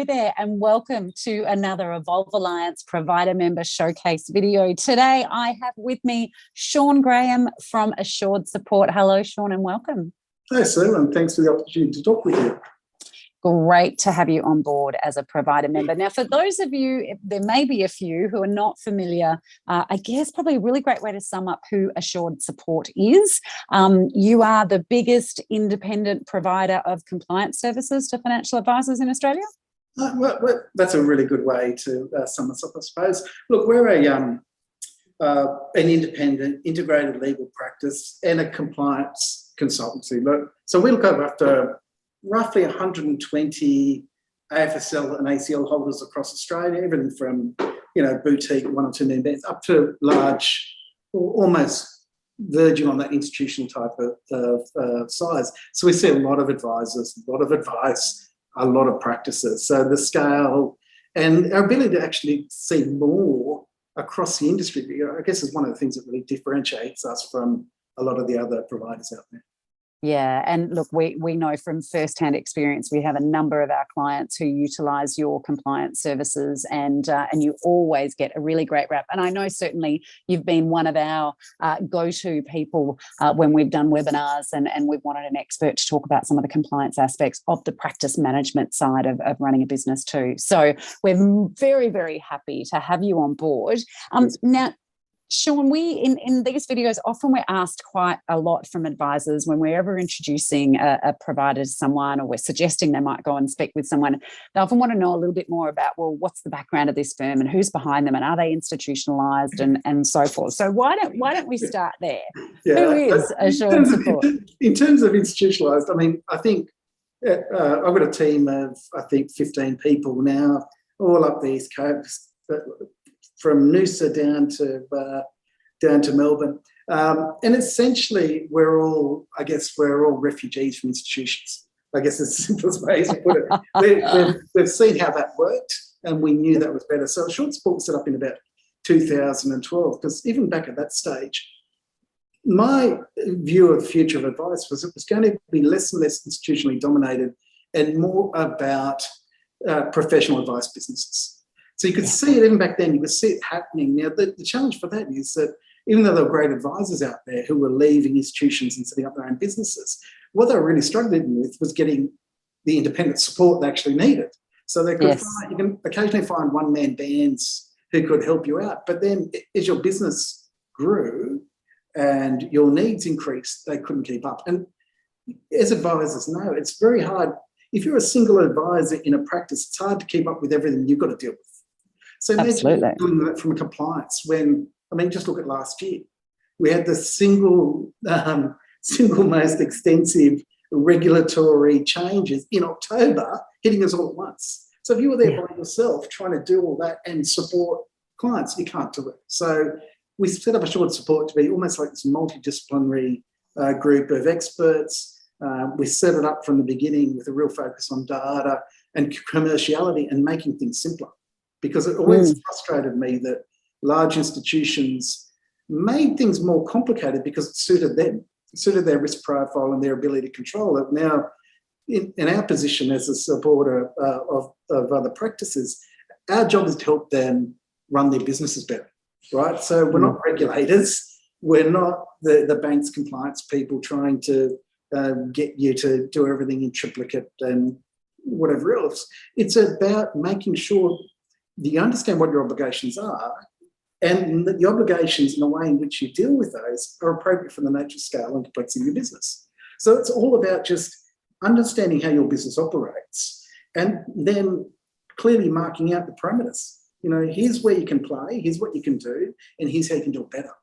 hello there, and welcome to another Evolve Alliance Provider Member Showcase video. Today, I have with me Sean Graham from Assured Support. Hello, Sean, and welcome. Hi, Sue, and thanks for the opportunity to talk with you. Great to have you on board as a provider member. Now, for those of you, there may be a few who are not familiar, I guess probably a really great way to sum up who Assured Support is. You are the biggest independent provider of compliance services to financial advisors in Australia? Well, that's a really good way to sum us up, I suppose. Look, we're an independent, integrated legal practice and a compliance consultancy. So we look after roughly 120 AFSL and ACL holders across Australia, everything from, boutique 1 or 2 million bands up to large, or almost verging on that institutional type of size. So we see a lot of advisors, a lot of advice, a lot of practices. So the scale and our ability to actually see more across the industry, I guess, is one of the things that really differentiates us from a lot of the other providers out there. Yeah, and look, we know from first-hand experience, we have a number of our clients who utilise your compliance services, and you always get a really great rap. And I know certainly you've been one of our go-to people when we've done webinars and we've wanted an expert to talk about some of the compliance aspects of the practice management side of running a business too. So we're very, very happy to have you on board. Now, Sean, in these videos, often we're asked quite a lot from advisors when we're ever introducing a provider to someone, or we're suggesting they might go and speak with someone. They often want to know a little bit more about, well, what's the background of this firm and who's behind them, and are they institutionalised and so forth. So why don't we start there? Yeah. Who is Assured Support? In terms of institutionalised, I think I've got a team of 15 people now, all up the East Coast, from Noosa down to Melbourne, and essentially we're all refugees from institutions. I guess it's the simplest way to put it. We've seen how that worked, and we knew that was better. So Assured Support was set up in about 2012, because even back at that stage, my view of the future of advice was it was going to be less and less institutionally dominated and more about professional advice businesses. So you could see it even back then, you could see it happening. Now, the challenge for that is that even though there were great advisors out there who were leaving institutions and setting up their own businesses, what they were really struggling with was getting the independent support they actually needed. So they could you can occasionally find one-man bands who could help you out. But then as your business grew and your needs increased, they couldn't keep up. And as advisors know, it's very hard. If you're a single advisor in a practice, it's hard to keep up with everything you've got to deal with. So imagine doing that from a compliance when, just look at last year. We had the single most extensive regulatory changes in October hitting us all at once. So if you were there by yourself trying to do all that and support clients, you can't do it. So we set up Assured Support to be almost like this multidisciplinary group of experts. We set it up from the beginning with a real focus on data and commerciality and making things simpler. Because it always frustrated me that large institutions made things more complicated because it suited them, it suited their risk profile and their ability to control it. Now, in our position as a supporter of other practices, our job is to help them run their businesses better, right? So we're not regulators. We're not the bank's compliance people trying to get you to do everything in triplicate and whatever else. It's about making sure you understand what your obligations are, and that the obligations and the way in which you deal with those are appropriate for the nature, scale, and complexity of your business. So it's all about just understanding how your business operates and then clearly marking out the parameters. Here's where you can play, here's what you can do, and here's how you can do it better.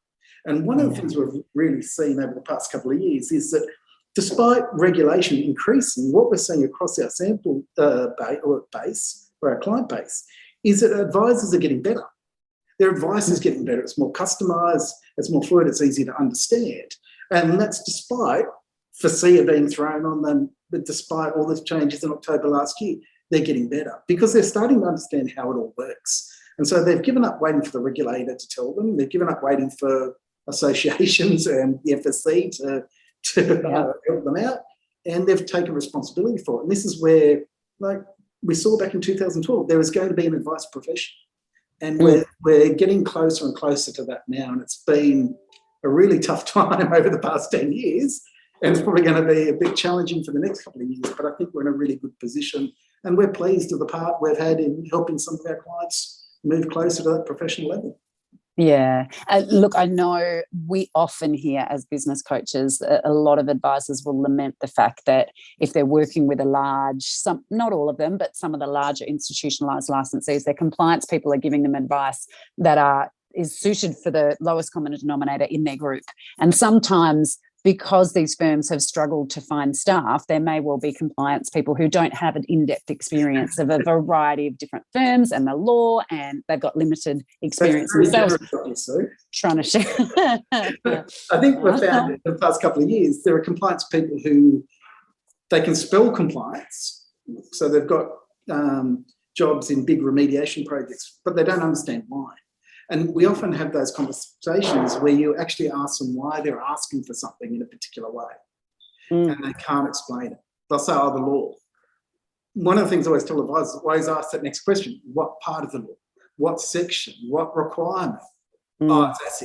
And one of the things we've really seen over the past couple of years is that despite regulation increasing, what we're seeing across our sample base, or our client base, is that advisors are getting better. Their advice is getting better. It's more customised, it's more fluid, it's easier to understand. And that's despite FASEA being thrown on them, but despite all the changes in October last year, they're getting better because they're starting to understand how it all works. And so they've given up waiting for the regulator to tell them. They've given up waiting for associations and the FSC to help them out. And they've taken responsibility for it. And this is where, we saw back in 2012 there was going to be an advice profession. And we're getting closer and closer to that now. And it's been a really tough time over the past 10 years. And it's probably going to be a bit challenging for the next couple of years. But I think we're in a really good position. And we're pleased with the part we've had in helping some of our clients move closer to that professional level. Yeah. Look, I know we often hear as business coaches, a lot of advisors will lament the fact that if they're working with a large, not all of them, but some of the larger institutionalized licensees, their compliance people are giving them advice that is suited for the lowest common denominator in their group. And sometimes, because these firms have struggled to find staff, there may well be compliance people who don't have an in-depth experience of a variety of different firms and the law, and they've got limited experience themselves. Trying to share. I think we've found in the past couple of years, there are compliance people who they can spell compliance. So they've got jobs in big remediation projects, but they don't understand why. And we often have those conversations where you actually ask them why they're asking for something in a particular way. And they can't explain it. They'll say, oh, the law. One of the things I always tell advisors, always ask that next question, what part of the law? What section? What requirement? Oh, it's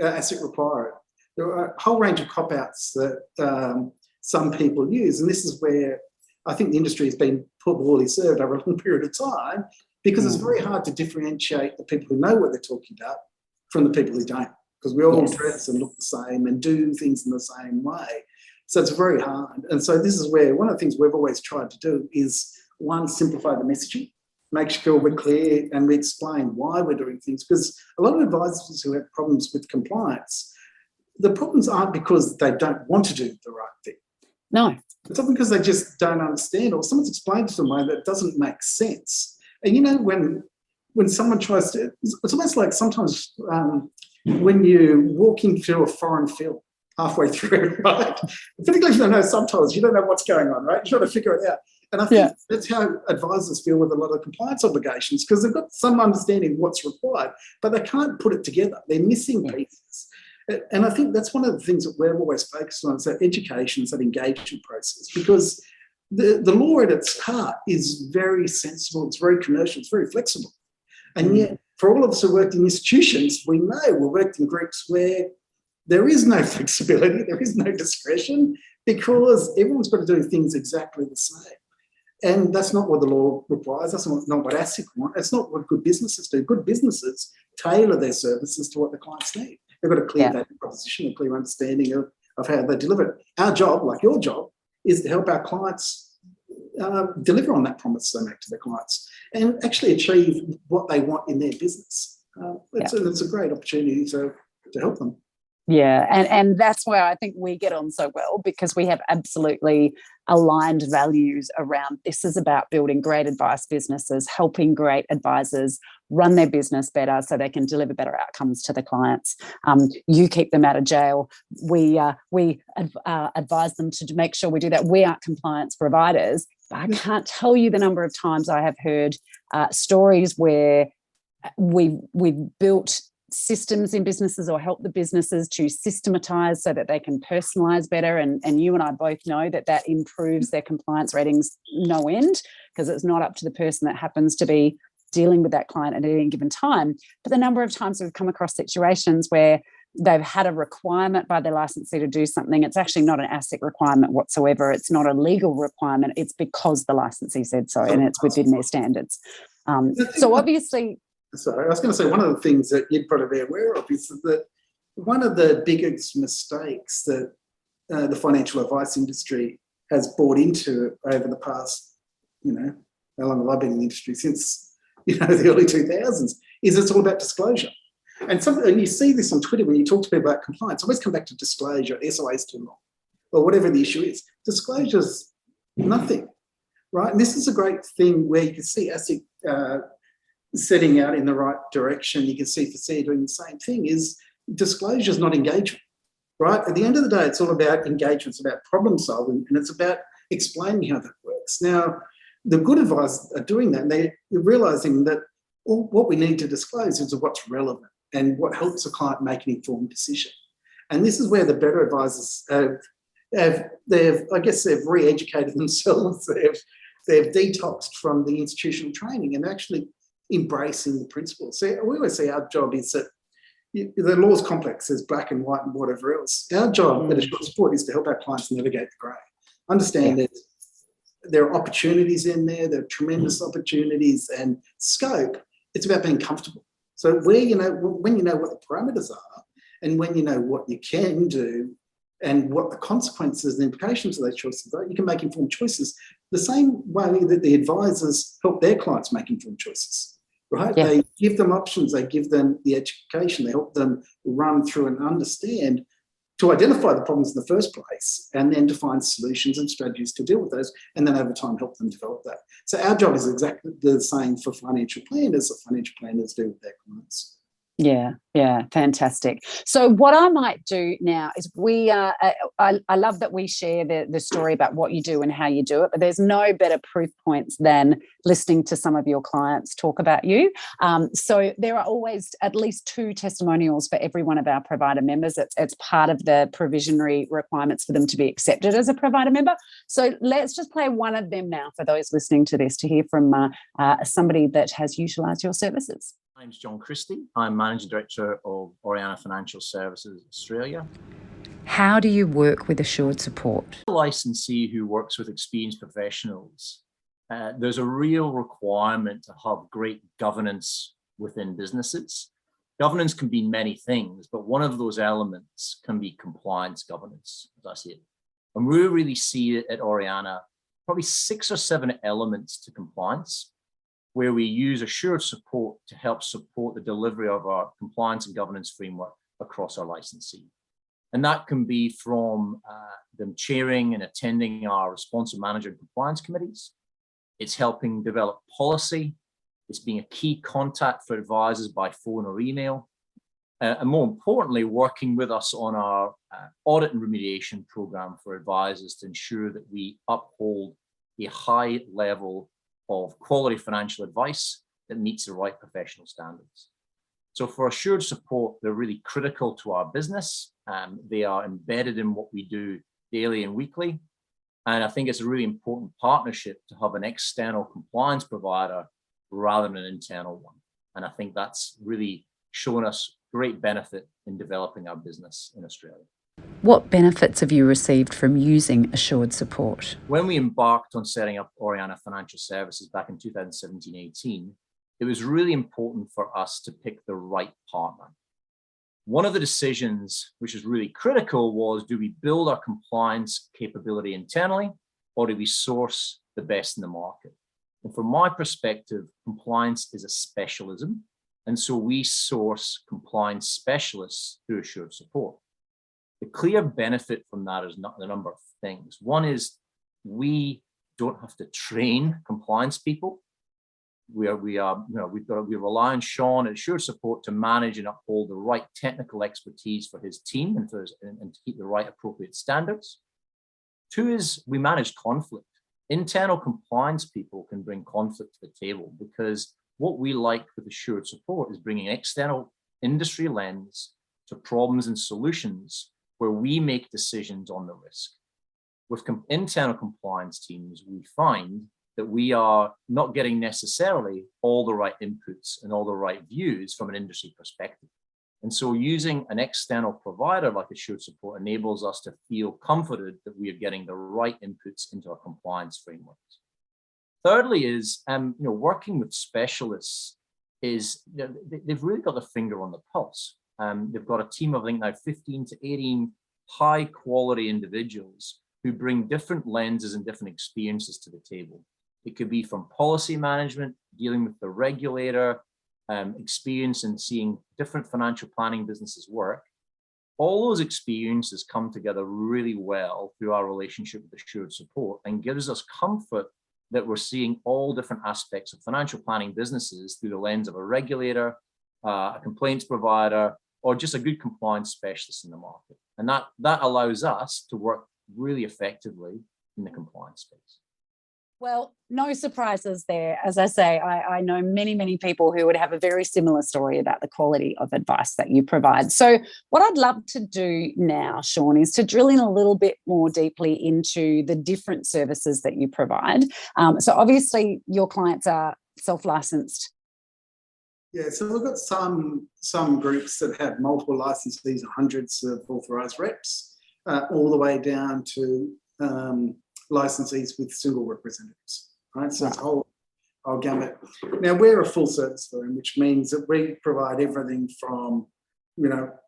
ASIC required. There are a whole range of cop-outs that some people use. And this is where I think the industry has been poorly served over a long period of time, because it's very hard to differentiate the people who know what they're talking about from the people who don't, because we all dress and look the same and do things in the same way. So it's very hard. And so this is where one of the things we've always tried to do is, one, simplify the messaging, make sure we're clear and we explain why we're doing things. Because a lot of advisors who have problems with compliance, the problems aren't because they don't want to do the right thing. No. It's not because they just don't understand, or someone's explained to them in a way that doesn't make sense. And, you know, when someone tries to, it's almost like sometimes when you walk into a foreign film halfway through, right? Particularly if you don't know subtitles, you don't know what's going on, right? You're trying to figure it out. And I think that's how advisors feel with a lot of compliance obligations, because they've got some understanding of what's required, but they can't put it together. They're missing pieces. And I think that's one of the things that we're always focused on, is that education, is that engagement process, because the law at its heart is very sensible, it's very commercial, it's very flexible. And yet, for all of us who worked in institutions, we know we worked in groups where there is no flexibility, there is no discretion, because everyone's got to do things exactly the same. And that's not what the law requires, that's not what ASIC want, that's not what good businesses do. Good businesses tailor their services to what the clients need. They've got a clear value proposition, a clear understanding of how they deliver it. Our job, like your job, is to help our clients deliver on that promise they make to their clients and actually achieve what they want in their business. It's a great opportunity to help them. Yeah, and that's where I think we get on so well, because we have absolutely aligned values around this is about building great advice businesses, helping great advisors run their business better so they can deliver better outcomes to the clients. You keep them out of jail. We advise them to make sure we do that. We aren't compliance providers, but I can't tell you the number of times I have heard stories where we've built systems in businesses or help the businesses to systematize so that they can personalize better. And you and I both know that improves their compliance ratings no end, because it's not up to the person that happens to be dealing with that client at any given time. But the number of times we've come across situations where they've had a requirement by their licensee to do something. It's actually not an ASIC requirement whatsoever. It's not a legal requirement. It's because the licensee said so, and it's within their standards. So obviously... Sorry, I was going to say, one of the things that you'd probably be aware of is that one of the biggest mistakes that the financial advice industry has bought into over the past, how long have I been in the industry? Since, the early 2000s, is it's all about disclosure. And you see this on Twitter when you talk to people about compliance, always come back to disclosure, SOA is too long, or whatever the issue is. Disclosure's nothing, right? And this is a great thing where you can see ASIC setting out in the right direction. You can see FACEA doing the same thing. Is disclosure is not engagement, right? At the end of the day, it's all about engagement. It's about problem solving, and it's about explaining how that works. Now, the good advisors are doing that, and they're realising that what we need to disclose is what's relevant and what helps a client make an informed decision. And this is where the better advisors they've re-educated themselves. they've detoxed from the institutional training and actually embracing the principles. So we always say our job is that the law is complex, there's black and white and whatever else. Our job at Assured Support is to help our clients navigate the grey. Understand that there are opportunities in there, there are tremendous opportunities and scope. It's about being comfortable. So when you know what the parameters are and when you know what you can do and what the consequences and implications of those choices are, you can make informed choices the same way that the advisors help their clients make informed choices, right? Yeah. They give them options, they give them the education, they help them run through and understand to identify the problems in the first place and then to find solutions and strategies to deal with those, and then over time help them develop that. So our job is exactly the same for financial planners that financial planners do with their clients. Yeah, fantastic. So what I might do now is I love that we share the story about what you do and how you do it, but there's no better proof points than listening to some of your clients talk about you. So there are always at least 2 testimonials for every one of our provider members. It's part of the provisionary requirements for them to be accepted as a provider member. So let's just play one of them now for those listening to this to hear from somebody that has utilised your services. My name's John Christie. I'm Managing Director of Oriana Financial Services Australia. How do you work with Assured Support? A licensee who works with experienced professionals, there's a real requirement to have great governance within businesses. Governance can be many things, but one of those elements can be compliance governance, as I see it. And we really see it at Oriana, probably 6 or 7 elements to compliance, where we use Assured Support to help support the delivery of our compliance and governance framework across our licensee. And that can be from them chairing and attending our responsive manager and compliance committees. It's helping develop policy. It's being a key contact for advisors by phone or email. And more importantly, working with us on our audit and remediation program for advisors to ensure that we uphold a high level of quality financial advice that meets the right professional standards. So for Assured Support, they're really critical to our business. They are embedded in what we do daily and weekly. And I think it's a really important partnership to have an external compliance provider rather than an internal one. And I think that's really shown us great benefit in developing our business in Australia. What benefits have you received from using Assured Support? When we embarked on setting up Oriana Financial Services back in 2017-18, it was really important for us to pick the right partner. One of the decisions, which is really critical, was do we build our compliance capability internally or do we source the best in the market? And from my perspective, compliance is a specialism. And so we source compliance specialists through Assured Support. The clear benefit from that is not a number of things. One is we don't have to train compliance people. We rely on Sean at Assured Support to manage and uphold the right technical expertise for his team and to keep the right appropriate standards. 2 is we manage conflict. Internal compliance people can bring conflict to the table because what we like with Assured Support is bringing external industry lens to problems and solutions where we make decisions on the risk. With internal compliance teams, we find that we are not getting necessarily all the right inputs and all the right views from an industry perspective. And so using an external provider like Assured Support enables us to feel comforted that we are getting the right inputs into our compliance frameworks. Thirdly is, working with specialists is, they've really got their finger on the pulse. They've got a team of, I think now 15 to 18 high quality individuals who bring different lenses and different experiences to the table. It could be from policy management, dealing with the regulator, experience in seeing different financial planning businesses work. All those experiences come together really well through our relationship with Assured Support and gives us comfort that we're seeing all different aspects of financial planning businesses through the lens of a regulator, a complaints provider, or just a good compliance specialist in the market. And that allows us to work really effectively in the compliance space. Well, no surprises there. As I say, I know many, many people who would have a very similar story about the quality of advice that you provide. So what I'd love to do now, Sean, is to drill in a little bit more deeply into the different services that you provide. So obviously your clients are self-licensed. Yeah, so we've got some groups that have multiple licensees, hundreds of authorised reps, all the way down to licensees with single representatives, right? So it's a whole gamut. Now, we're a full service firm, which means that we provide everything from,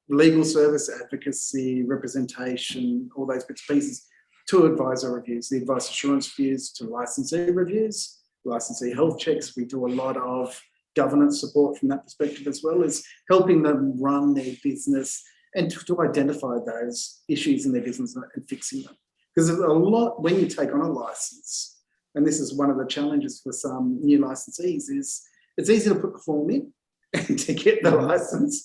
legal service, advocacy, representation, all those bits and pieces, to advisor reviews, the advice assurance reviews, to licensee reviews, licensee health checks. We do a lot of governance support from that perspective, as well as helping them run their business and to identify those issues in their business and fixing them. Because a lot, when you take on a license, and this is one of the challenges for some new licensees, is it's easy to put the form in and to get the license.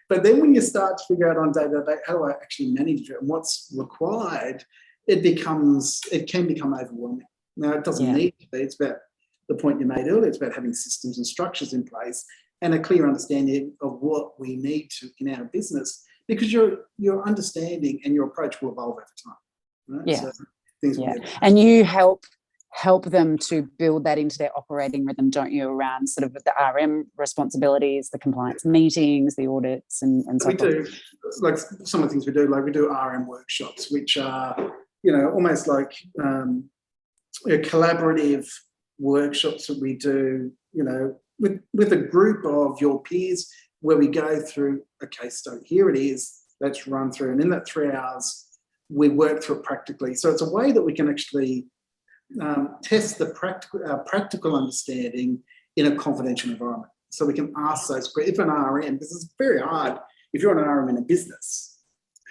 But then when you start to figure out on day-to-day, how do I actually manage it and what's required, it can become overwhelming. Now, it doesn't need to be. It's about the point you made earlier. It's about having systems and structures in place and a clear understanding of what we need to in our business, because your understanding and your approach will evolve over time. Right? Yeah. So and you help them to build that into their operating rhythm, don't you, around sort of the RM responsibilities, the compliance meetings, the audits, and so forth. We do, like some of the things we do, like we do RM workshops, which are, almost like collaborative workshops that we do, with a group of your peers, where we go through a case study. Here it is, let's run through. And in that 3 hours, we work through it practically. So it's a way that we can actually test the practical understanding in a confidential environment. So we can ask those questions. If an RM, this is very hard, if you're an RM in a business,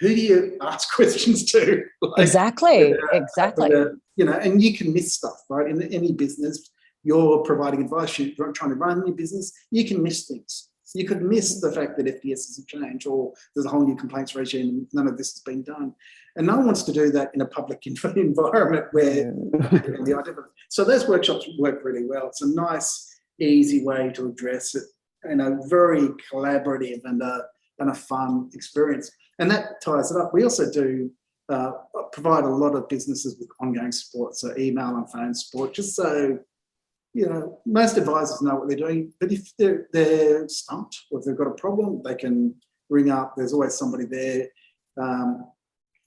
who do you ask questions to? Exactly. And you can miss stuff, right? In any business, you're providing advice, you're trying to run your business, you can miss things. You could miss the fact that FDS has changed, or there's a whole new complaints regime and none of this has been done. And no one wants to do that in a public environment where so those workshops work really well. It's a nice, easy way to address it, and a very collaborative and a fun experience. And that ties it up. We also do provide a lot of businesses with ongoing support, so email and phone support, just so most advisors know what they're doing, but if they're stumped or if they've got a problem, they can ring up. There's always somebody there.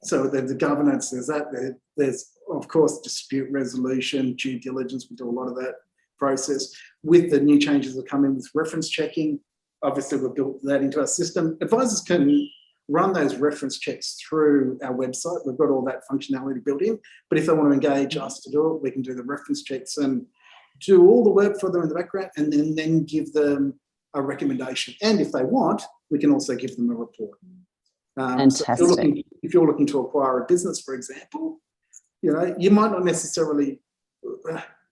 So there's the governance, there's that. There's, of course, dispute resolution, due diligence. We do a lot of that process. With the new changes that come in with reference checking, obviously we've built that into our system. Advisors can run those reference checks through our website. We've got all that functionality built in. But if they want to engage us to do it, we can do the reference checks and do all the work for them in the background, and then give them a recommendation. And if they want, we can also give them a report. Fantastic. So if you're looking to acquire a business, for example, you might not necessarily,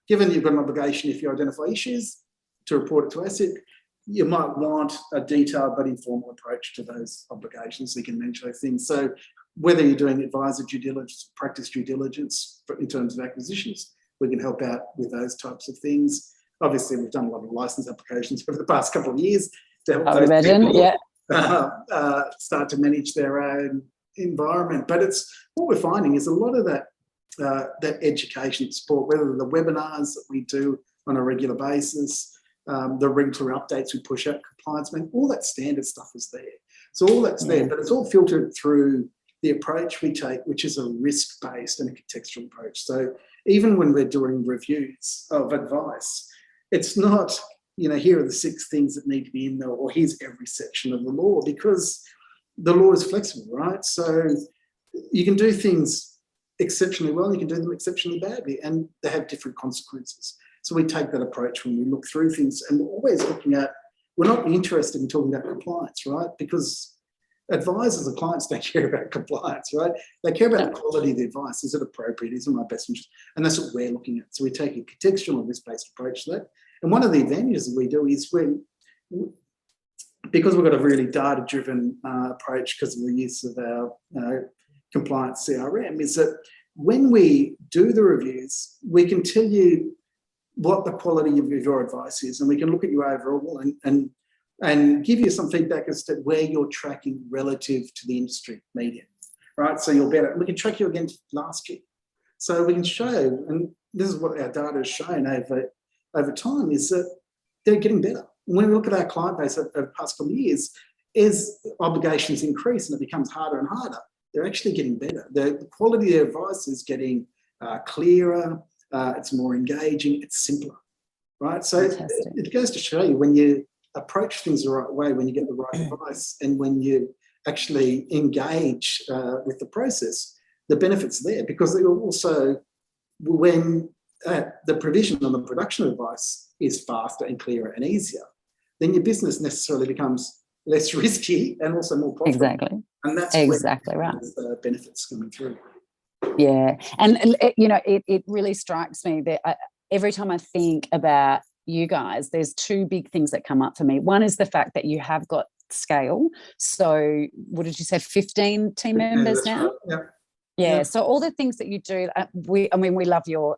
given you've got an obligation, if you identify issues, to report it to ASIC, you might want a detailed but informal approach to those obligations so you can manage those things. So whether you're doing advisor due diligence, practice due diligence in terms of acquisitions, we can help out with those types of things. Obviously, we've done a lot of license applications over the past couple of years to help those people start to manage their own environment. But it's what we're finding is a lot of that education support, whether the webinars that we do on a regular basis, the regulatory updates we push out, compliance, all that standard stuff is there. So all that's there, but it's all filtered through the approach we take, which is a risk-based and a contextual approach. So even when we're doing reviews of advice, it's not, here are the 6 things that need to be in there, or here's every section of the law, because the law is flexible, right? So you can do things exceptionally well, you can do them exceptionally badly, and they have different consequences. So we take that approach when we look through things, and we're always looking at, we're not interested in talking about compliance, right? Because advisors and clients don't care about compliance, right? They care about the quality of the advice. Is it appropriate? Is it in my best interest? And that's what we're looking at. So we take a contextual and risk-based approach to that. And one of the advantages that we do is because we've got a really data-driven approach because of the use of our compliance CRM, is that when we do the reviews, we can tell you what the quality of your advice is, and we can look at you overall and give you some feedback as to where you're tracking relative to the industry median, right? So you're better. We can track you against last year. So we can show, and this is what our data has shown over time, is that they're getting better. When we look at our client base over the past couple of years, as obligations increase and it becomes harder and harder, they're actually getting better. The quality of their advice is getting clearer, it's more engaging, it's simpler, right? So it goes to show you, when you approach things the right way, when you get the right advice, and when you actually engage with the process, the benefits are there, because they also, when the provision and the production advice is faster and clearer and easier, then your business necessarily becomes less risky and also more profitable. Exactly. And that's exactly right. The benefits coming through. Yeah. And, it really strikes me that every time I think about you guys, there's two big things that come up for me. One is the fact that you have got scale. So what did you say, 15 team members now? Right. Yeah. Yeah, so all the things that you do, we love your,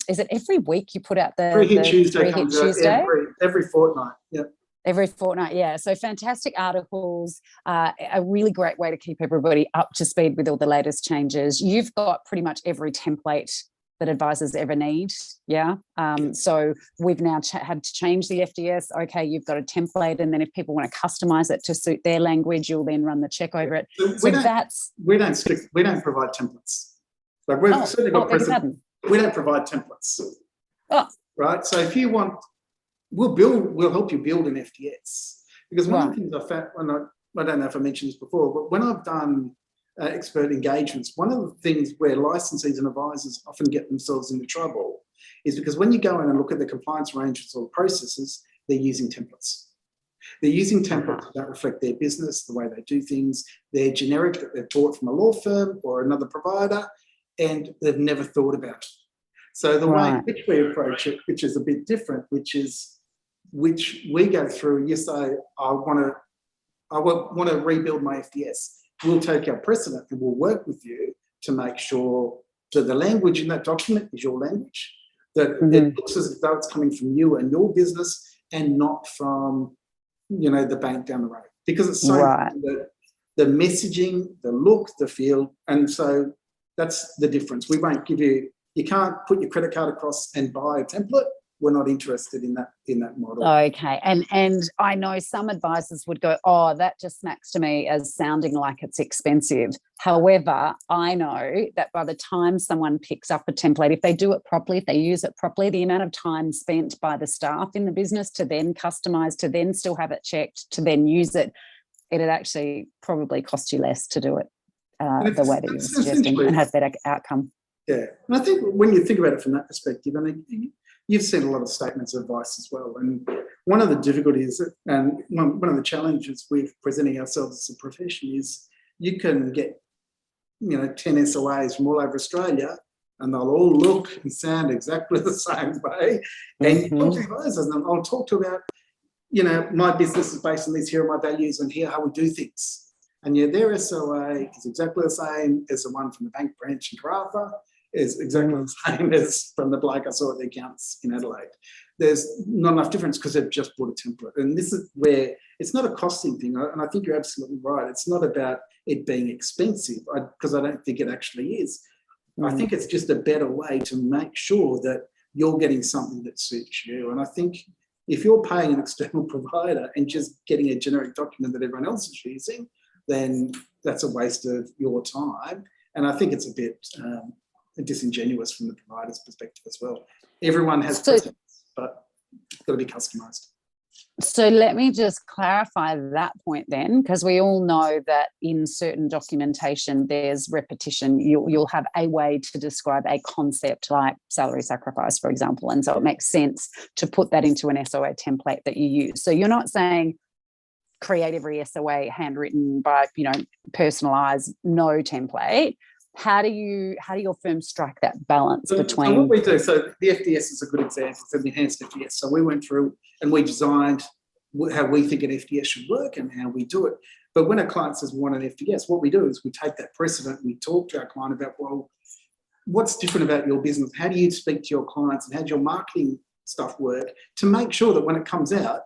is it every week you put out the Three-Hit Tuesday Three-Hit Tuesday? Every fortnight, yeah. Every fortnight, yeah. So fantastic articles, a really great way to keep everybody up to speed with all the latest changes. You've got pretty much every template that advisors ever need, yeah. So we've now had to change the FDS. Okay, you've got a template, and then if people want to customize it to suit their language, you'll then run the check over it. We don't provide templates. Like we've certainly got precedent. We don't provide templates. Oh. Right. So if you want, we'll help you build an FDS. Because one of the things I found, I don't know if I mentioned this before, but when I've done expert engagements, one of the things where licensees and advisors often get themselves into trouble is because when you go in and look at the compliance arrangements or processes, they're using templates. They're using templates that reflect their business, the way they do things. They're generic, that they've bought from a law firm or another provider, and they've never thought about it. So the way in which we approach it, which is a bit different, which we go through, you say, I want to rebuild my FDS. We'll take our precedent and we'll work with you to make sure that the language in that document is your language, that it looks as though it's coming from you and your business and not from, the bank down the road. Because it's so the messaging, the look, the feel, and so that's the difference. We won't give you can't put your credit card across and buy a template. We're not interested in that model. Okay. And I know some advisors would go, oh, that just smacks to me as sounding like it's expensive. However, I know that by the time someone picks up a template, if they do it properly, if they use it properly, the amount of time spent by the staff in the business to then customize, to then still have it checked, to then use it, it'd actually probably cost you less to do it the way that you're suggesting and have better outcome. Yeah. And I think when you think about it from that perspective, I mean, you've seen a lot of statements of advice as well. And one of the difficulties and one of the challenges with presenting ourselves as a profession is you can get, 10 SOAs from all over Australia and they'll all look and sound exactly the same way. And you talk to advisors and I'll talk to about, my business is based on these, here are my values and here how we do things. And their SOA is exactly the same as the one from the bank branch in Karratha, is exactly the same as from the bloke I saw at the accounts in Adelaide. There's not enough difference because they've just bought a template. And this is where it's not a costing thing. And I think you're absolutely right. It's not about it being expensive because I don't think it actually is. I think it's just a better way to make sure that you're getting something that suits you. And I think if you're paying an external provider and just getting a generic document that everyone else is using, then that's a waste of your time. And I think it's a bit disingenuous from the provider's perspective as well. Everyone has precedence, but it's got to be customised. So let me just clarify that point then, because we all know that in certain documentation there's repetition. You'll have a way to describe a concept like salary sacrifice, for example, and so it makes sense to put that into an SOA template that you use. So you're not saying create every SOA handwritten by, personalised, no template. How do your firm strike that balance between? So what we do, so the FDS is a good example, for the enhanced FDS. So we went through and we designed how we think an FDS should work and how we do it. But when a client says we want an FDS, what we do is we take that precedent and we talk to our client about, well, what's different about your business? How do you speak to your clients, and how does your marketing stuff work to make sure that when it comes out,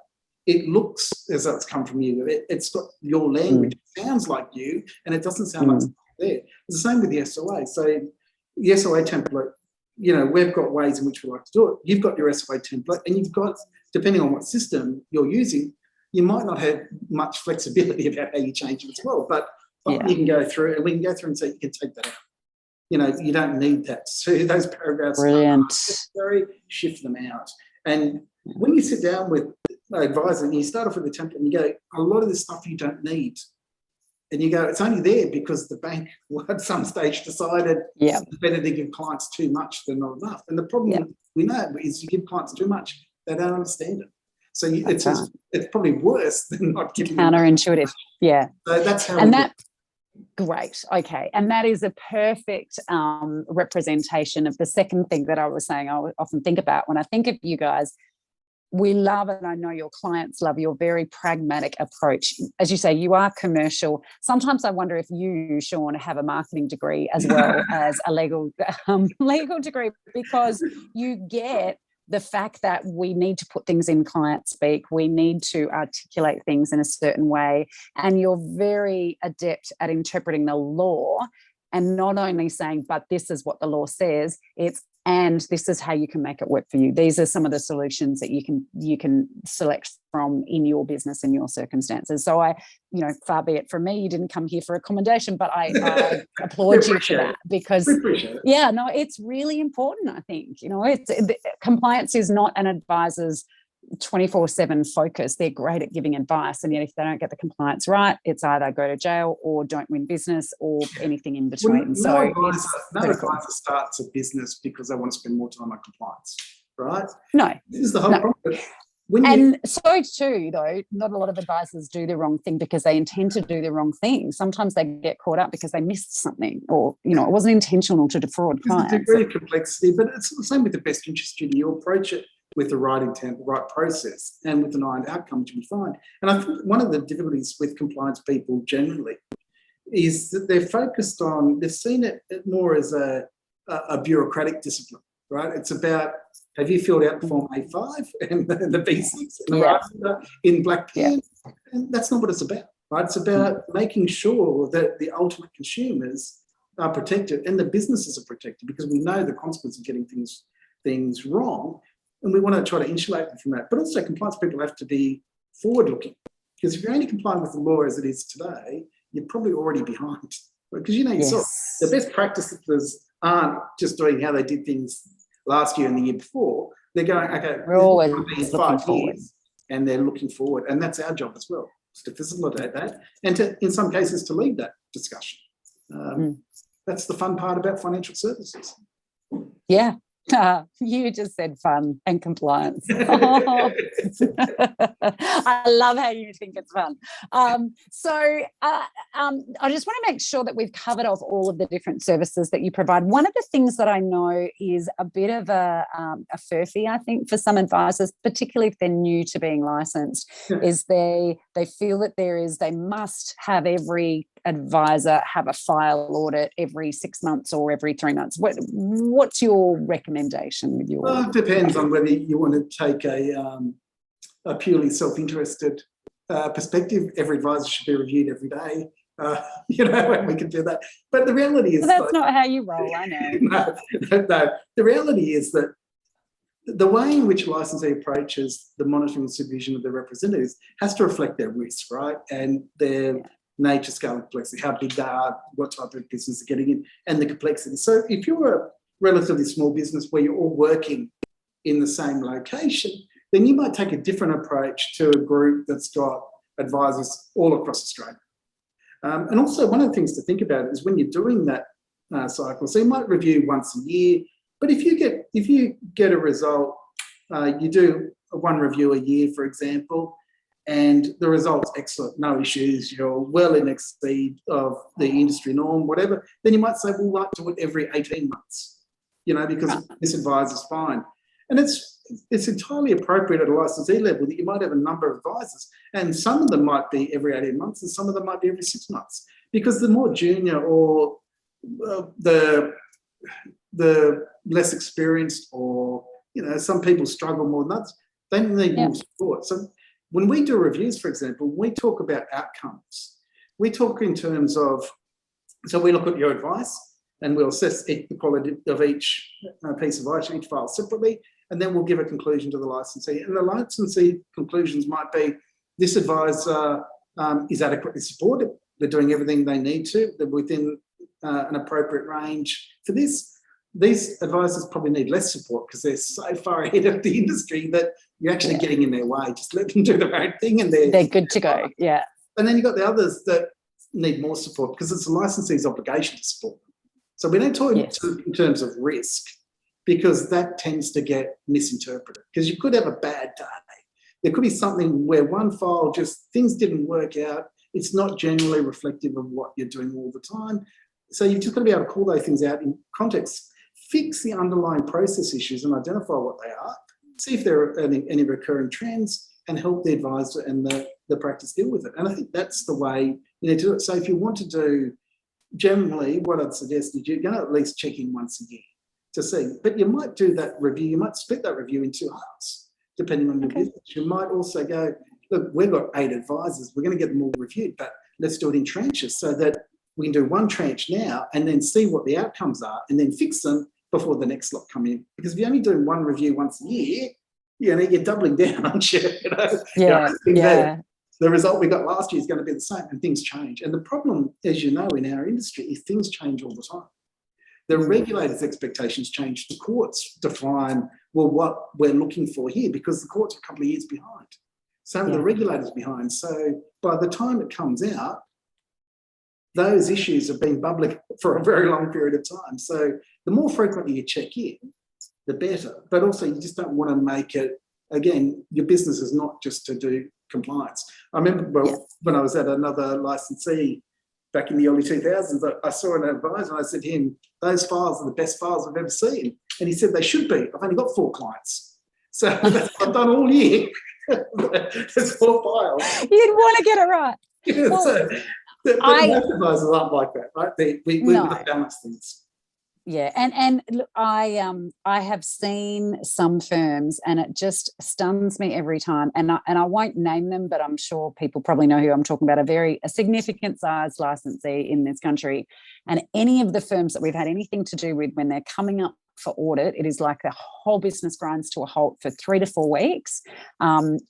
it looks as though it's come from you. It's got your language, it sounds like you, and it doesn't sound like something there. It's the same with the SOA. So the SOA template, we've got ways in which we like to do it. You've got your SOA template, and you've got, depending on what system you're using, you might not have much flexibility about how you change it as well. But you can go through, and we can go through and say, you can take that out. You don't need that. So those paragraphs are necessary, shift them out. And when you sit down with an advisor and you start off with a template and you go, a lot of this stuff you don't need. And you go, it's only there because the bank will at some stage decided it's better to give clients too much than not enough. And the problem we know is you give clients too much, they don't understand it. So it's probably worse than not giving counterintuitive. Yeah. So that's how Great. Okay. And that is a perfect representation of the second thing that I was saying I often think about when I think of you guys. We love, and I know your clients love, your very pragmatic approach. As you say, you are commercial. Sometimes I wonder if you, Sean, have a marketing degree as well as a legal degree, because you get the fact that we need to put things in client speak, we need to articulate things in a certain way, and you're very adept at interpreting the law and not only saying, but this is what the law says, and this is how you can make it work for you. These are some of the solutions that you can select from in your business and your circumstances. So far be it from me, you didn't come here for a commendation, but I applaud you for that, because it's really important. I think, compliance is not an advisor's 24/7 focus. They're great at giving advice, and yet if they don't get the compliance right, it's either go to jail or don't win business or anything in between. No advisor starts a business because they want to spend more time on compliance, right? No. This is the whole problem. So too, though, not a lot of advisors do the wrong thing because they intend to do the wrong thing. Sometimes they get caught up because they missed something, or it wasn't intentional to defraud clients. There's a degree of complexity, but it's the same with the best interest duty. You approach it with the right intent, the right process, and with an eye on outcome to be fine. And I think one of the difficulties with compliance people generally is that they're focused on, they've seen it more as a bureaucratic discipline, right? It's about, have you filled out Form A5 and the B6 in black pen? And that's not what it's about, right? It's about making sure that the ultimate consumers are protected and the businesses are protected, because we know the consequence of getting things wrong. And we want to try to insulate them from that. But also compliance people have to be forward-looking, because if you're only complying with the law as it is today, you're probably already behind. Because yourself, the best practices aren't just doing how they did things last year and the year before. They're going, okay, we're always looking 5 years, and they're looking forward. And that's our job as well, is to facilitate that, and to, in some cases, to lead that discussion. That's the fun part about financial services. Yeah. You just said fun and compliance. I love how you think it's fun. I just want to make sure that we've covered off all of the different services that you provide. One of the things that I know is a bit of a furphy, I think, for some advisors, particularly if they're new to being licensed, is they feel that they must have every advisor have a file audit every 6 months or every 3 months. What's your recommendation with your? Well, it depends on whether you want to take a purely self-interested perspective. Every advisor should be reviewed every day. And we can do that. But the reality is that's not how you roll. I know. No. The reality is that the way in which licensee approaches the monitoring and supervision of their representatives has to reflect their risk, right, and their nature, scale, and complexity, how big they are, what type of business they're getting in, and the complexity. So if you're a relatively small business where you're all working in the same location, then you might take a different approach to a group that's got advisors all across Australia. And also, one of the things to think about is when you're doing that cycle, so you might review once a year, but if you get a result, you do one review a year, for example, and the result's excellent, no issues, you're well in exceed of the industry norm, whatever, then you might say, well, we'll do it every 18 months, because this advisor's fine. And it's entirely appropriate at a licensee level that you might have a number of advisors, and some of them might be every 18 months and some of them might be every 6 months, because the more junior or the the less experienced, or, some people struggle more than others, they need more support. So when we do reviews, for example, we talk about outcomes. We talk in terms of, so we look at your advice and we'll assess the quality of each piece of advice, each file separately, and then we'll give a conclusion to the licensee. And the licensee conclusions might be, this advisor is adequately supported. They're doing everything they need to. They're within an appropriate range for this. These advisors probably need less support because they're so far ahead of the industry that you're actually getting in their way. Just let them do the right thing and they're good to go. Yeah. And then you've got the others that need more support because it's the licensee's obligation to support them. So we don't talk in terms of risk, because that tends to get misinterpreted, because you could have a bad day. There could be something where one file just, things didn't work out. It's not generally reflective of what you're doing all the time. So you've just got to be able to call those things out in context, fix the underlying process issues and identify what they are, see if there are any recurring trends, and help the advisor and the practice deal with it. And I think that's the way you need to do it. So if you want to do, generally, what I'd suggest is you're going to at least check in once a year to see. But you might do that review, you might split that review in 2 halves, depending on your business. You might also go, look, we've got 8 advisors, we're going to get them all reviewed, but let's do it in tranches so that we can do one tranche now and then see what the outcomes are and then fix them before the next lot come in. Because if you're only doing one review once a year, you're doubling down, aren't you? The result we got last year is going to be the same, and things change. And the problem, as you know, in our industry is things change all the time. The regulators' expectations change. The courts define, well, what we're looking for here, because the courts are a couple of years behind. So the regulators behind. So by the time it comes out, those issues have been bubbling for a very long period of time. So the more frequently you check in, the better. But also you just don't want to make it, again, your business is not just to do compliance. I remember when I was at another licensee back in the early 2000s, I saw an advisor and I said to him, those files are the best files I've ever seen. And he said, they should be. I've only got 4 clients. So that's what I've done all year. There's 4 files. You'd want to get it right. But most advisors aren't like that, right? We balance things. Yeah, and look, I have seen some firms, and it just stuns me every time. And I won't name them, but I'm sure people probably know who I'm talking about. A significant size licensee in this country, and any of the firms that we've had anything to do with, when they're coming up for audit, it is like the whole business grinds to a halt for 3 to 4 weeks. And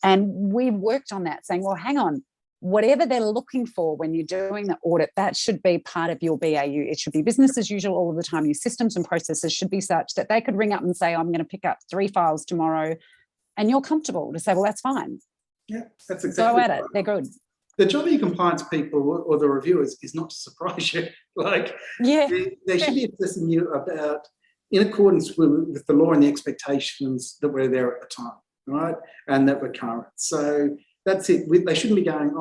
we've worked on that, saying, well, hang on. Whatever they're looking for when you're doing the audit, that should be part of your BAU. It should be business as usual all of the time. Your systems and processes should be such that they could ring up and say, I'm going to pick up 3 files tomorrow, and you're comfortable to say, well, that's fine. Yeah, that's exactly go at it. They're good. The job of your compliance people or the reviewers is not to surprise you. They should be assessing you about, in accordance with the law and the expectations that were there at the time, right? And that were current. So that's it. They shouldn't be going,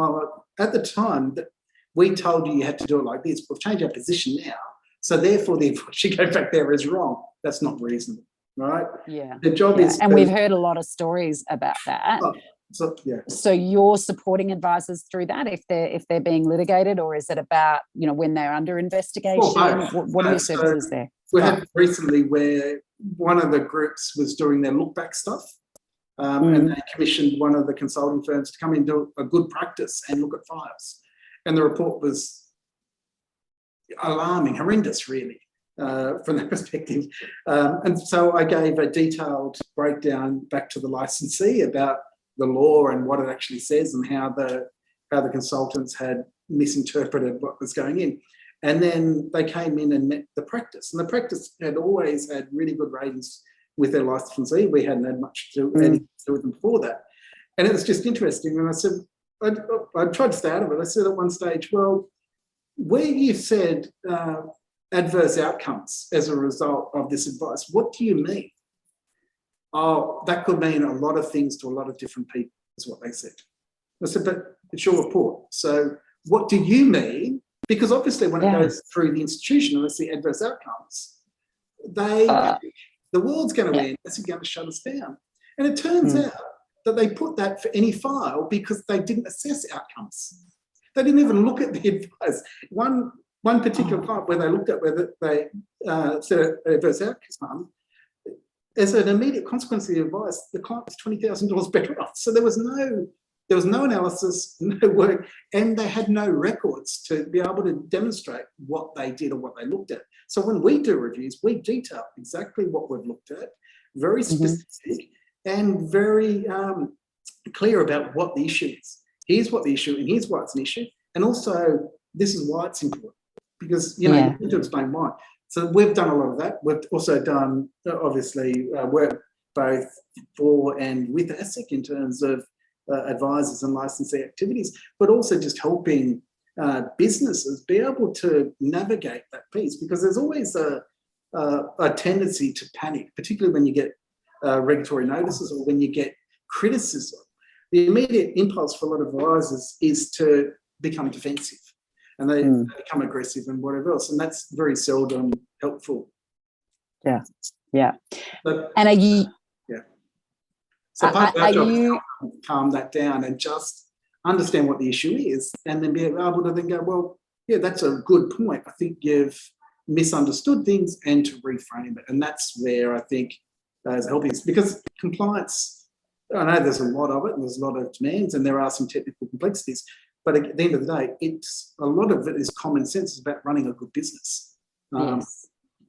at the time that we told you had to do it like this. We've changed our position now. So therefore, the advice you go back there is wrong. That's not reasonable, right? Yeah. The job is... And we've heard a lot of stories about that. So you're supporting advisors through that if they're being litigated, or is it about, when they're under investigation? What are your services there? We had recently where one of the groups was doing their look back stuff. And they commissioned one of the consulting firms to come in and do a good practice and look at files. And the report was alarming, horrendous, really, from that perspective. And so I gave a detailed breakdown back to the licensee about the law and what it actually says and how the consultants had misinterpreted what was going in. And then they came in and met the practice. And the practice had always had really good ratings with their licensee. We hadn't had much to do with them before that. And it was just interesting. And I said, I tried to stay out of it. I said at one stage, well, where you said adverse outcomes as a result of this advice, what do you mean? Oh, that could mean a lot of things to a lot of different people, is what they said. I said, but it's your report. So what do you mean? Because obviously when it goes through the institution and they see adverse outcomes, the world's going to end. That's going to shut us down. And it turns out that they put that for any file because they didn't assess outcomes. They didn't even look at the advice. One One particular client where they looked at whether they said adverse outcome, as an immediate consequence of the advice, the client was $20,000 better off. So there was no analysis, no work, and they had no records to be able to demonstrate what they did or what they looked at. So when we do reviews, we detail exactly what we've looked at, very specific and very clear about what the issue is. Here's what the issue, and here's why it's an issue, and also this is why it's important, because you need to explain why. So we've done a lot of that. We've also done obviously work both for and with ASIC in terms of advisors and licensee activities, but also just helping businesses be able to navigate that piece, because there's always a tendency to panic, particularly when you get regulatory notices or when you get criticism. The immediate impulse for a lot of advisors is to become defensive, and they become aggressive and whatever else, and that's very seldom helpful. Yeah. But, and are you? Yeah. So part of our job is you? to calm that down and just understand what the issue is, and then be able to then go, well, yeah, that's a good point. I think you've misunderstood things, and to reframe it. And that's where I think is helping us, because compliance, I know there's a lot of it and there's a lot of demands and there are some technical complexities, but at the end of the day, a lot of it is common sense. It's about running a good business.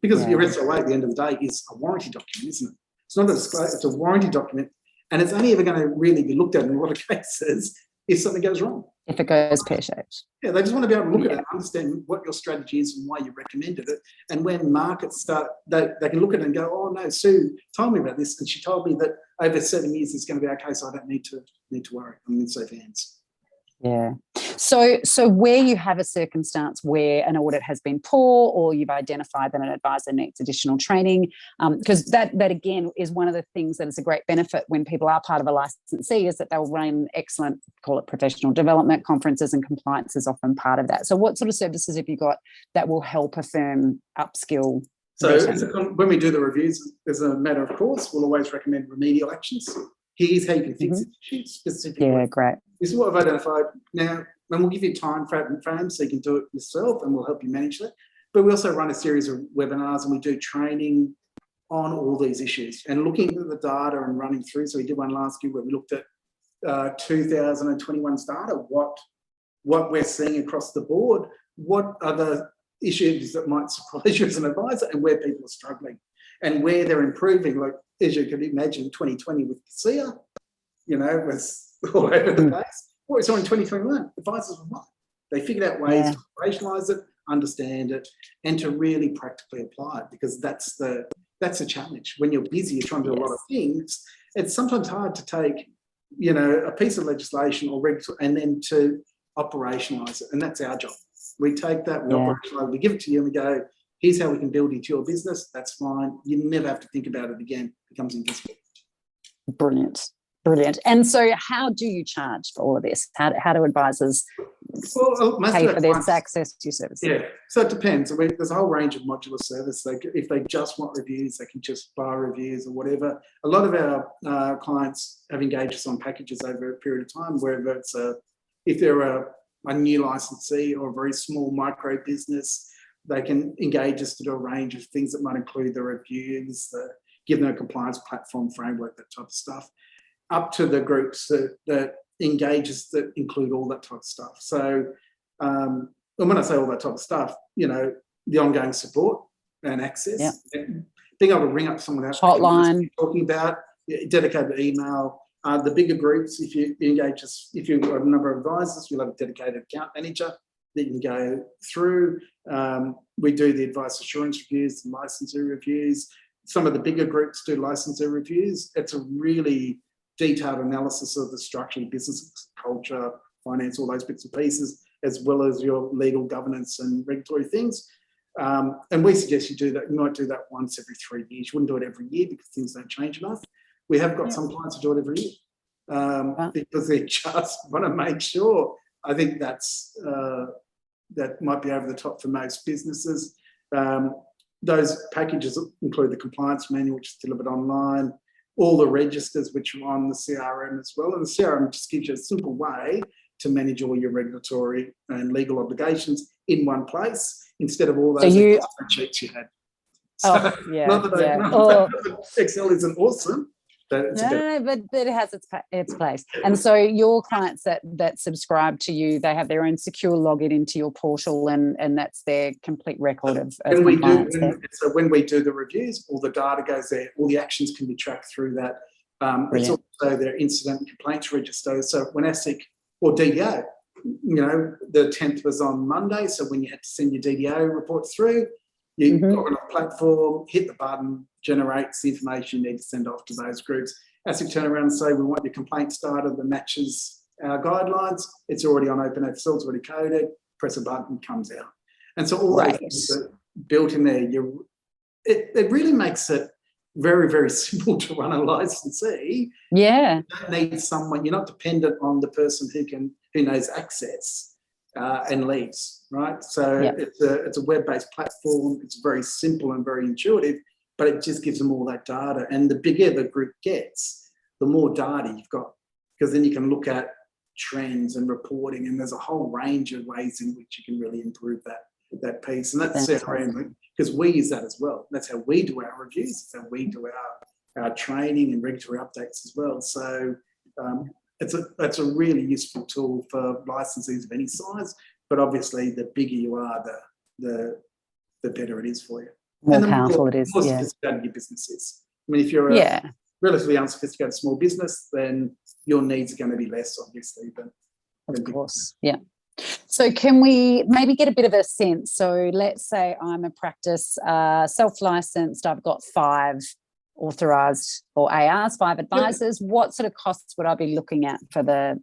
Because your SOA at the end of the day is a warranty document, isn't it? It's not a disclosure, it's a warranty document, and it's only ever going to really be looked at in a lot of cases if something goes wrong. If it goes pear-shaped. Yeah, they just want to be able to look at it and understand what your strategy is and why you recommended it. And when markets start, they can look at it and go, oh no, Sue told me about this, and she told me that over 7 years it's going to be okay, so I don't need to worry. I'm in safe hands. Yeah. So where you have a circumstance where an audit has been poor, or you've identified that an advisor needs additional training, because that again is one of the things that is a great benefit when people are part of a licensee, is that they'll run excellent, call it professional development conferences, and compliance is often part of that. So what sort of services have you got that will help a firm upskill? So when we do the reviews, as a matter of course, we'll always recommend remedial actions. Here's how you can fix it specifically. Yeah, great. This is what I've identified. Now, and we'll give you time frames so you can do it yourself, and we'll help you manage that. But we also run a series of webinars, and we do training on all these issues and looking at the data and running through. So we did one last year where we looked at 2021's data, what we're seeing across the board, what are the issues that might surprise you as an advisor, and where people are struggling and where they're improving. Like, as you can imagine, 2020 with Elixir, was all over the place. What we saw in 2021, advisors were what? They figured out ways to operationalise it, understand it, and to really practically apply it, because that's a challenge. When you're busy, you're trying to do a lot of things. It's sometimes hard to take, a piece of legislation or regulatory and then to operationalise it, and that's our job. We take that, we operationalise, we give it to you, and we go, here's how we can build into your business. That's fine. You never have to think about it again. It becomes invisible. Brilliant. And so how do you charge for all of this? How do advisors pay for this access to your services? Yeah, so it depends. I mean, there's a whole range of modular service. If they just want reviews, they can just buy reviews or whatever. A lot of our clients have engaged us on packages over a period of time, whether it's if they're a new licensee or a very small micro business, they can engage us to do a range of things that might include the reviews, give them a compliance platform framework, that type of stuff, up to the groups that engage us that include all that type of stuff. So, and when I say all that type of stuff, the ongoing support and access, being able to ring up someone else, hotline, talking about dedicated email. The bigger groups, if you engage us, if you've got a number of advisors, you'll have a dedicated account manager that you can go through. We do the advice assurance reviews, the licensee reviews. Some of the bigger groups do licensee reviews. It's a really detailed analysis of the structure, business, culture, finance, all those bits and pieces, as well as your legal governance and regulatory things. And we suggest you do that. You might do that once every 3 years. You wouldn't do it every year because things don't change enough. We have got some clients who do it every year because they just want to make sure. I think that's that might be over the top for most businesses. Those packages include the compliance manual, which is delivered online, all the registers, which are on the CRM as well. And the CRM just gives you a simple way to manage all your regulatory and legal obligations in one place instead of all So those you- spreadsheets you had. Oh, yeah, Not that yeah. not that Excel isn't awesome, but it's No, but it has its place. And so your clients that subscribe to you, they have their own secure login into your portal, and that's their complete record of compliance. When we do the reviews, all the data goes there, all the actions can be tracked through that. It's also their incident and complaints register. So when ASIC or DDO, the 10th was on Monday, so when you had to send your DDO reports through, you got on a platform, hit the button, generates the information you need to send off to those groups. ASIC turn around and say, we want your complaint data that matches our guidelines. It's already on OpenFSL, it's already coded. Press a button, comes out. And so all those things are built in there. It really makes it very, very simple to run a licensee. Yeah. You don't need someone, you're not dependent on the person who knows access and leaves, right? So it's a web-based platform. It's very simple and very intuitive, but it just gives them all that data. And the bigger the group gets, the more data you've got, because then you can look at trends and reporting, and there's a whole range of ways in which you can really improve that piece. And that's because we use that as well. That's how we do our reviews. That's how we do our training and regulatory updates as well. So that's a really useful tool for licensees of any size. But obviously, the bigger you are, the better it is for you. More powerful it is. The more sophisticated your business is. I mean, if you're a relatively unsophisticated small business, then your needs are going to be less, obviously. Of course, yeah. So can we maybe get a bit of a sense? So let's say I'm a practice, self-licensed, I've got 5 authorised or ARs, 5 advisors. What sort of costs would I be looking at for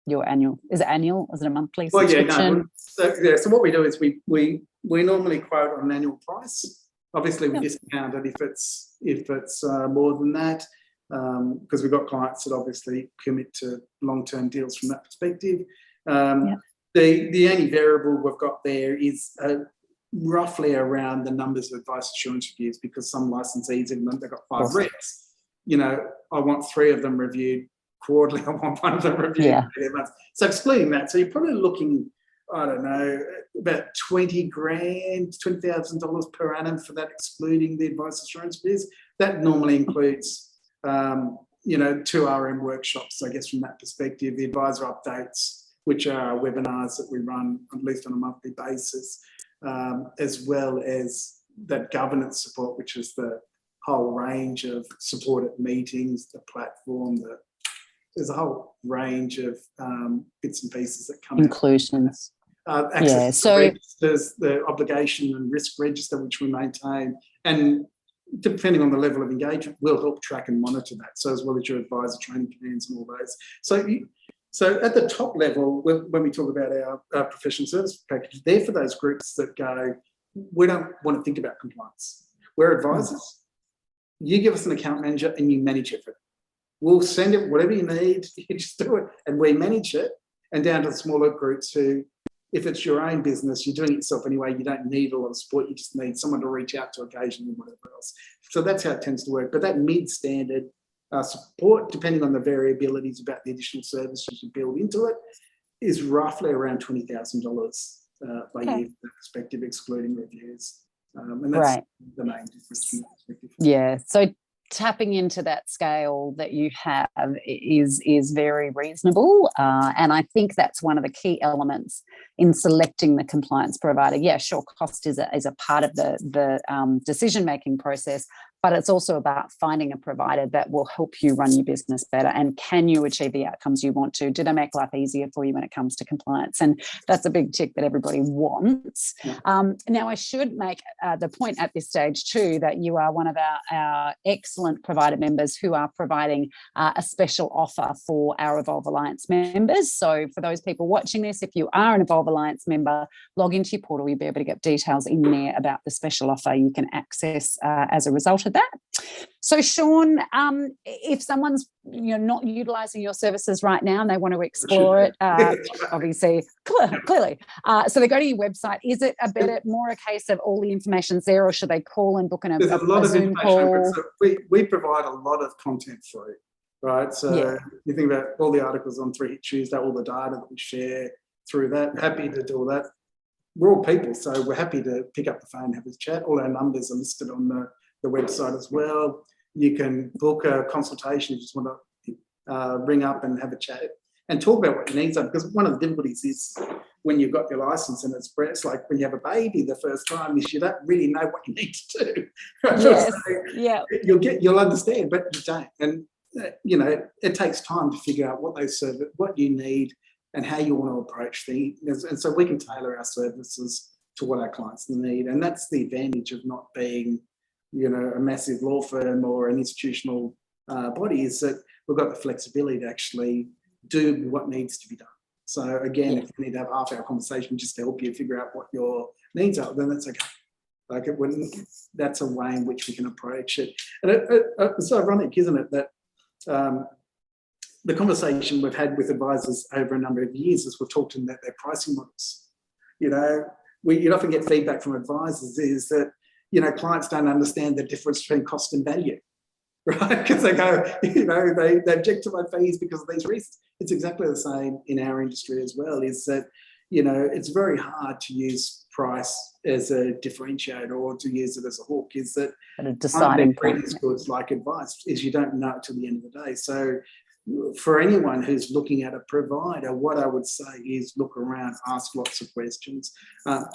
your annual? Is it annual? Is it a monthly subscription? So what we do is we normally quote on an annual price. Obviously, we discount it if it's more than that, because we've got clients that obviously commit to long-term deals from that perspective. The only variable we've got there is roughly around the numbers of advice assurance reviews, because some licensees, even though they've got 5 reps, I want 3 of them reviewed quarterly, I want 1 of them reviewed every month. So excluding that, so you're probably looking, I don't know, about $20,000, $20,000 per annum for that, excluding the advice assurance reviews. That normally includes 2 RM workshops, I guess, from that perspective, the advisor updates, which are webinars that we run at least on a monthly basis, as well as that governance support, which is the whole range of support at meetings, the platform, there's a whole range of bits and pieces that come inclusions. Access to registers, the obligation and risk register, which we maintain, and depending on the level of engagement, we'll help track and monitor that. So as well as your advisor training plans and all those. So at the top level, when we talk about our professional service package, they're for those groups that go, we don't want to think about compliance. We're advisors. You give us an account manager and you manage it for it. We'll send it whatever you need, you just do it, and we manage it. And down to the smaller groups who, if it's your own business, you're doing it yourself anyway, you don't need a lot of support, you just need someone to reach out to occasionally and whatever else. So that's how it tends to work. But that mid-standard support, depending on the variabilities about the additional services you build into it, is roughly around $20,000 by year perspective, excluding reviews. And that's the main difference from that perspective. Yeah. So tapping into that scale that you have is very reasonable, and I think that's one of the key elements in selecting the compliance provider. Yeah, sure, cost is a part of the decision-making process, but it's also about finding a provider that will help you run your business better. And can you achieve the outcomes you want to? Do they make life easier for you when it comes to compliance? And that's a big tick that everybody wants. Now, I should make the point at this stage too that you are one of our excellent provider members who are providing a special offer for our Evolve Alliance members. So for those people watching this, if you are an Evolve Alliance member, log into your portal, you'll be able to get details in there about the special offer you can access as a result of that. So Sean, if someone's not utilising your services right now and they want to explore it, obviously, clearly, so they go to your website. Is it more a case of all the information's there, or should they call and book a Zoom call? So we provide a lot of content through, right? So you think about all the articles on 3 Hit Tuesday, all the data that we share through that. Happy to do all that. we're all people, so we're happy to pick up the phone and have a chat. All our numbers are listed on the website as well. You can book a consultation if you just want to ring up and have a chat and talk about what your needs are, because one of the difficulties is when you've got your license and it's like when you have a baby the first time, is you don't really know what you need to do. Yes. So Yeah. you'll understand, but you don't. And you know, it takes time to figure out what you need and how you want to approach things. And so we can tailor our services to what our clients need. And that's the advantage of not being, you know, a massive law firm or an institutional body, is that we've got the flexibility to actually do what needs to be done. So again, if you need to have a half-hour conversation just to help you figure out what your needs are, then that's okay. Like it wouldn't. That's a way in which we can approach it. And it's ironic, isn't it, that the conversation we've had with advisors over a number of years as we've talked to them about their pricing models. You know, you'd often get feedback from advisors is that, you know, clients don't understand the difference between cost and value, right? Because they go, you know, they object to my fees because of these reasons. It's exactly the same in our industry as well, is that, you know, it's very hard to use price as a differentiator or to use it as a hook, is that At a deciding point. goods like advice is you don't know till the end of the day. So for anyone who's looking at a provider, what I would say is look around, ask lots of questions,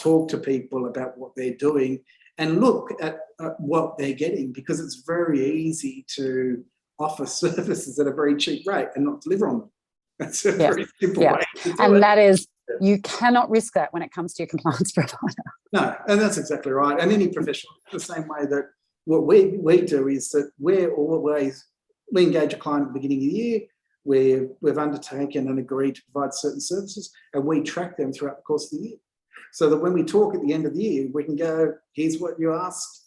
talk to people about what they're doing, and look at what they're getting, because it's very easy to offer services at a very cheap rate and not deliver on them. That's a very simple way to do and it. that is, you cannot risk that when it comes to your compliance provider. No, and that's exactly right. And any professional, the same way that what we do is that we engage a client at the beginning of the year, we've undertaken and agreed to provide certain services, and we track them throughout the course of the year. So that when we talk at the end of the year, we can go, here's what you asked,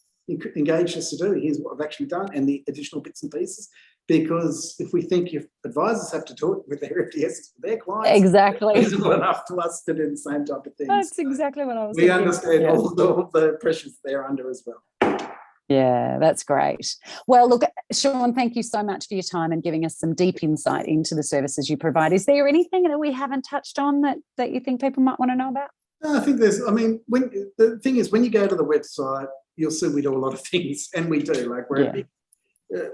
engaged us to do, here's what I've actually done, and the additional bits and pieces. Because if we think if advisors have to do it with their FDSs for their clients, Exactly. it's not enough to us to do the same type of things. That's exactly what I was We thinking. understand all the pressures they're under as well. Yeah, that's great. Well, look, Sean, thank you so much for your time and giving us some deep insight into the services you provide. Is there anything that we haven't touched on that you think people might want to know about? No, I think the thing is, when you go to the website, you'll see we do a lot of things, and we do. Like we're a big,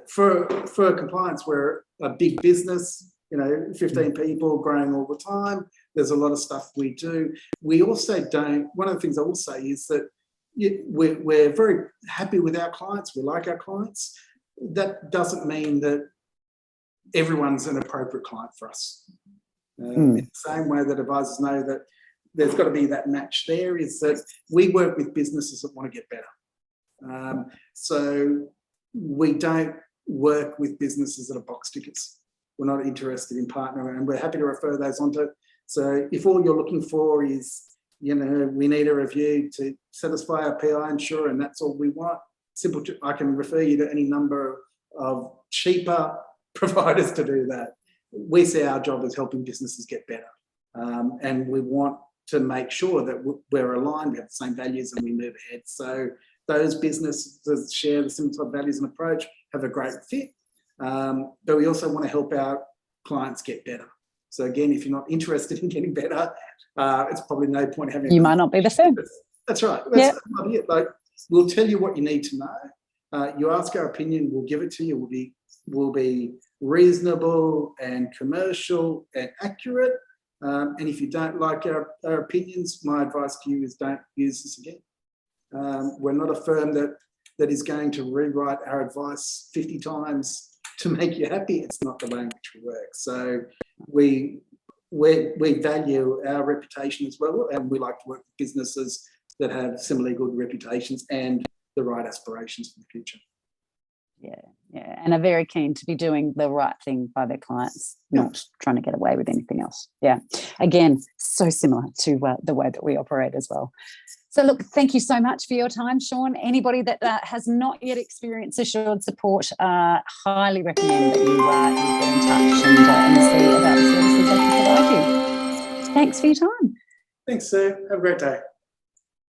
for compliance, we're a big business, you know, 15 people growing all the time. There's a lot of stuff we do. We also don't, one of the things I will say is that we're very happy with our clients. We like our clients. That doesn't mean that everyone's an appropriate client for us. In the same way that advisors know that there's got to be that match there, is that we work with businesses that want to get better. So we don't work with businesses that are box tickers. We're not interested in partnering, and we're happy to refer those on to. So if all you're looking for is, you know, we need a review to satisfy our PI insurer, and that's all we want, I can refer you to any number of cheaper providers to do that. We see our job as helping businesses get better. And we want to make sure that we're aligned, we have the same values, and we move ahead. So those businesses that share the similar type of values and approach have a great fit. But we also want to help our clients get better. So again, if you're not interested in getting better, it's probably no point having. You might not be the firm. That's right. That's not it. Like, we'll tell you what you need to know. You ask our opinion, we'll give it to you. We'll be reasonable and commercial and accurate. And if you don't like our opinions, my advice to you is don't use this again. We're not a firm that is going to rewrite our advice 50 times to make you happy. It's not the way in which we work. So we value our reputation as well, and we like to work with businesses that have similarly good reputations and the right aspirations for the future. Yeah, and are very keen to be doing the right thing by their clients, not trying to get away with anything else. Yeah, again, so similar to the way that we operate as well. So look, thank you so much for your time, Sean. Anybody that has not yet experienced assured support, highly recommend that you get in touch and see about the services they can provide you. Thanks for your time. Thanks, Sue. Have a great day.